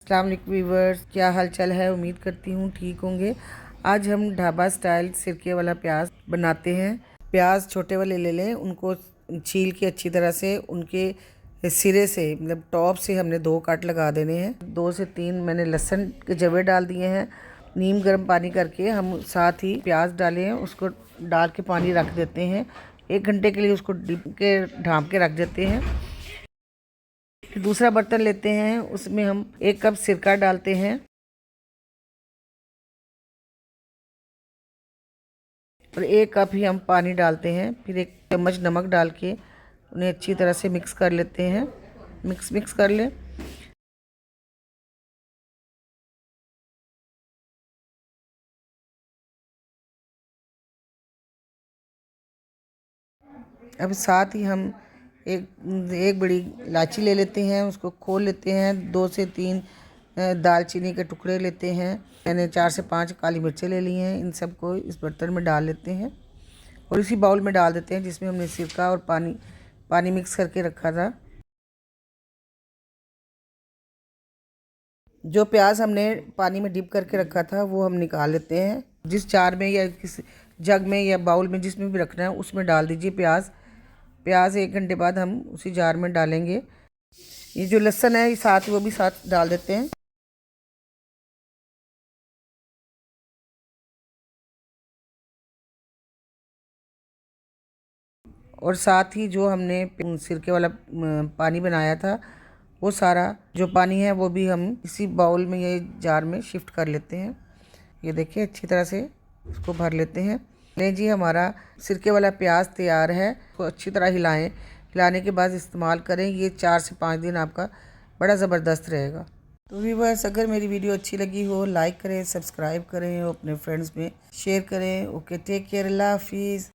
अस्सलाम वालेकुम व्यूवर्स, क्या हाल चाल है। उम्मीद करती हूँ ठीक होंगे। आज हम ढाबा स्टाइल सिरके वाला प्याज बनाते हैं। प्याज छोटे वाले ले लें, उनको छील के अच्छी तरह से उनके सिरे से मतलब टॉप से हमने 2 काट लगा देने हैं। 2 से 3 मैंने लहसुन के जवे डाल दिए हैं। नीम गर्म पानी करके हम साथ ही प्याज डाले हैं, उसको डाल के पानी रख देते हैं। 1 घंटे के लिए उसको डिप के ढाँप के रख देते हैं। फिर दूसरा बर्तन लेते हैं, उसमें हम 1 कप सिरका डालते हैं और 1 कप ही हम पानी डालते हैं। फिर 1 चम्मच नमक डाल के उन्हें अच्छी तरह से मिक्स कर लेते हैं। मिक्स कर लें। अब साथ ही हम एक बड़ी इलायची ले लेते हैं, उसको खोल लेते हैं। 2 से 3 दालचीनी के टुकड़े लेते हैं। मैंने 4 से 5 काली मिर्चें ले ली हैं। इन सबको इस बर्तन में डाल लेते हैं और इसी बाउल में डाल देते हैं जिसमें हमने सिरका और पानी मिक्स करके रखा था। जो प्याज हमने पानी में डिप करके रखा था वो हम निकाल लेते हैं। जिस जार में या किसी जग में या बाउल में जिसमें भी रखना है उसमें डाल दीजिए प्याज 1 घंटे बाद हम उसी जार में डालेंगे। ये जो लहसुन है ये साथ वो भी साथ डाल देते हैं। और साथ ही जो हमने सिरके वाला पानी बनाया था वो सारा जो पानी है वो भी हम इसी बाउल में ये जार में शिफ्ट कर लेते हैं। ये देखिए अच्छी तरह से इसको भर लेते हैं। ले जी, हमारा सिरके वाला प्याज तैयार है। इसको अच्छी तरह हिलाएं। हिलाने के बाद इस्तेमाल करें। ये 4 से 5 दिन आपका बड़ा ज़बरदस्त रहेगा। तो व्यूअर्स, अगर मेरी वीडियो अच्छी लगी हो लाइक करें, सब्सक्राइब करें और अपने फ्रेंड्स में शेयर करें। ओके, टेक केयर, अल्लाह हाफिज़।